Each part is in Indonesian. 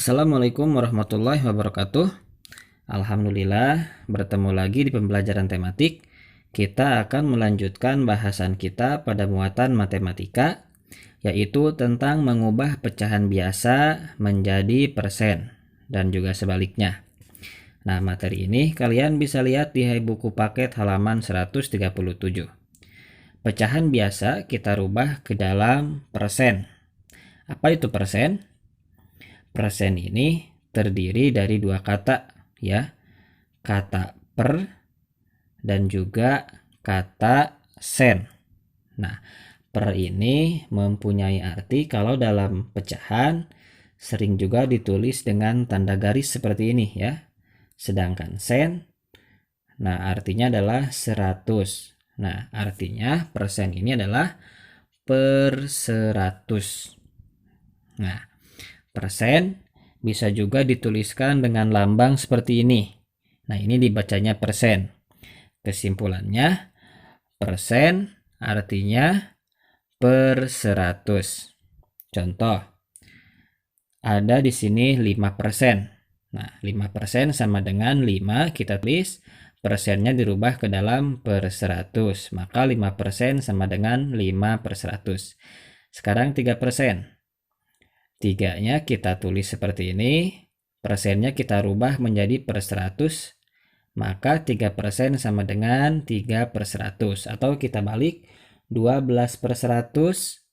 Assalamualaikum warahmatullahi wabarakatuh. Alhamdulillah, bertemu lagi di pembelajaran tematik. Kita akan melanjutkan bahasan kita pada muatan matematika, yaitu tentang mengubah pecahan biasa menjadi persen dan juga sebaliknya. Nah, materi ini kalian bisa lihat di buku paket halaman 137. Pecahan biasa kita rubah ke dalam persen. Apa itu persen? Persen ini terdiri dari dua kata, ya, kata per dan juga kata sen. Nah, per ini mempunyai arti kalau dalam pecahan sering juga ditulis dengan tanda garis seperti ini, ya. Sedangkan sen, nah artinya adalah 100. Nah, artinya persen ini adalah per 100. Nah, persen bisa juga dituliskan dengan lambang seperti ini. Nah, ini dibacanya persen. Kesimpulannya, persen artinya per 100. Contoh, ada di sini 5%. Nah, 5% sama dengan 5, kita tulis persennya dirubah ke dalam per 100. Maka 5% sama dengan 5/100. Sekarang 3%. 3-nya kita tulis seperti ini, persennya kita rubah menjadi per 100, maka 3% sama dengan 3/100, atau kita balik 12/100,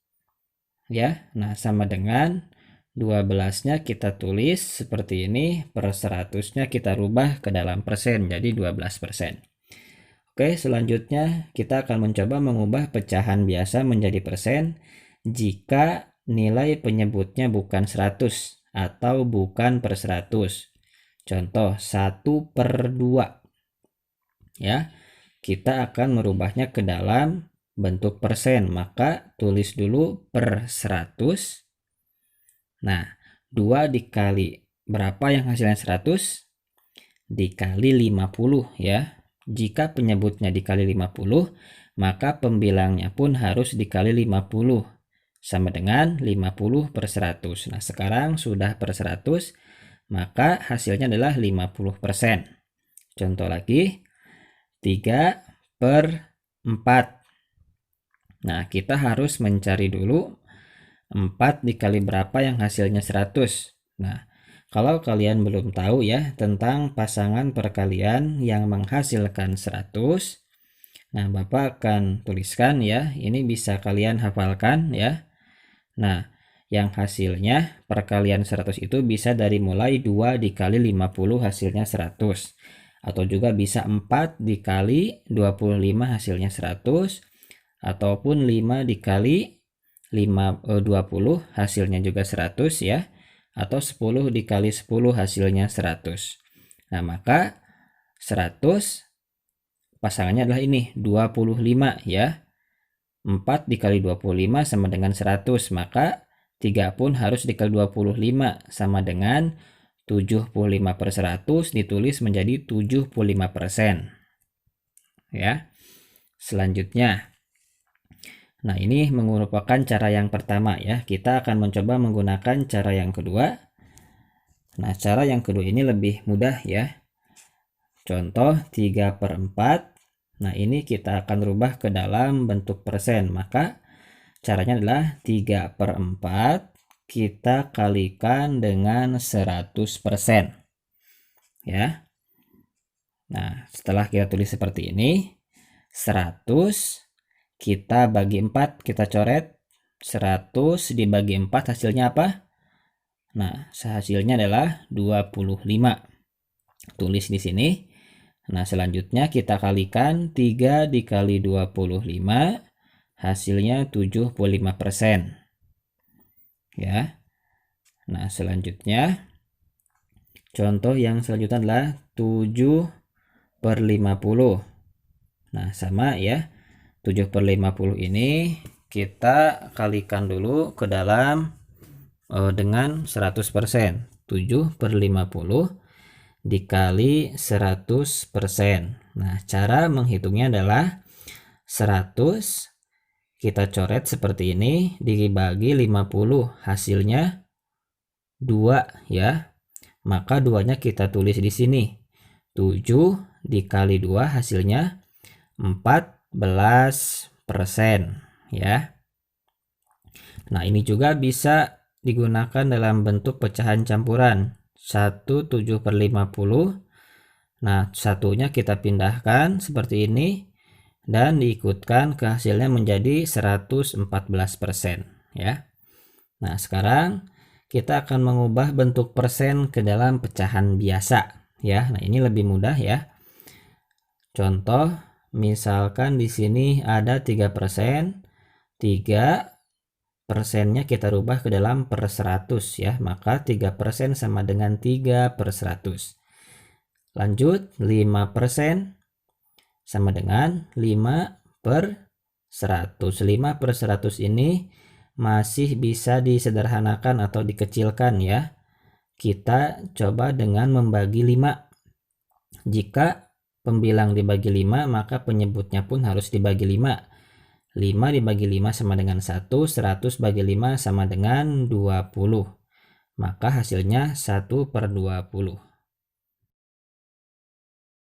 ya. Nah, sama dengan 12-nya kita tulis seperti ini, per 100-nya kita rubah ke dalam persen, jadi 12%. Oke, selanjutnya kita akan mencoba mengubah pecahan biasa menjadi persen jika nilai penyebutnya bukan 100 atau bukan per 100. Contoh 1/2. Ya, kita akan merubahnya ke dalam bentuk persen, maka tulis dulu per 100. Nah, 2 dikali berapa yang hasilnya 100? Dikali 50, ya. Jika penyebutnya dikali 50, maka pembilangnya pun harus dikali 50. Sama dengan 50/100. Nah, sekarang sudah per 100, maka hasilnya adalah 50%. Contoh lagi, 3/4. Nah, kita harus mencari dulu 4 dikali berapa yang hasilnya 100. Nah, kalau kalian belum tahu ya tentang pasangan perkalian yang menghasilkan 100, nah Bapak akan tuliskan ya, ini bisa kalian hafalkan ya. Nah, yang hasilnya perkalian 100 itu bisa dari mulai 2 dikali 50 hasilnya 100. Atau juga bisa 4 dikali 25 hasilnya 100. Ataupun 5 dikali 20 hasilnya juga 100 ya. Atau 10 dikali 10 hasilnya 100. Nah, maka 100 pasangannya adalah ini 25 ya. 4 dikali 25 sama dengan 100, maka 3 pun harus dikali 25 sama dengan 75/100, ditulis menjadi 75%. Ya. Selanjutnya, nah ini merupakan cara yang pertama ya. Kita akan mencoba menggunakan cara yang kedua. Nah, cara yang kedua ini lebih mudah ya. Contoh 3/4. Nah, ini kita akan rubah ke dalam bentuk persen. Maka caranya adalah 3/4 kita kalikan dengan 100%. Ya. Nah, setelah kita tulis seperti ini, 100 kita bagi 4, kita coret. 100 dibagi 4 hasilnya apa? Nah, hasilnya adalah 25. Tulis di sini. Nah, selanjutnya kita kalikan 3 dikali 25, hasilnya 75%. Ya. Nah, selanjutnya contoh yang selanjutnya adalah 7/50. Nah, sama ya. 7/50 ini kita kalikan dulu ke dalam dengan 100%. 7/50 dikali 100%. Nah, cara menghitungnya adalah 100 kita coret seperti ini, dibagi 50, hasilnya 2 ya. Maka 2-nya kita tulis di sini. 7 dikali 2 hasilnya 14% ya. Nah, ini juga bisa digunakan dalam bentuk pecahan campuran. 1/7/50. Nah, satunya kita pindahkan seperti ini dan diikutkan ke hasilnya menjadi 114% ya. Nah, sekarang kita akan mengubah bentuk persen ke dalam pecahan biasa ya. Nah, ini lebih mudah ya. Contoh, misalkan di sini ada 3%, 3 persennya kita rubah ke dalam per 100 ya, maka 3% sama dengan 3/100. Lanjut, 5% sama dengan 5/100. 5/100 ini masih bisa disederhanakan atau dikecilkan ya. Kita coba dengan membagi 5. Jika pembilang dibagi 5, maka penyebutnya pun harus dibagi 5. 5 dibagi 5 sama dengan 1, 100 bagi 5 sama dengan 20. Maka hasilnya 1/20.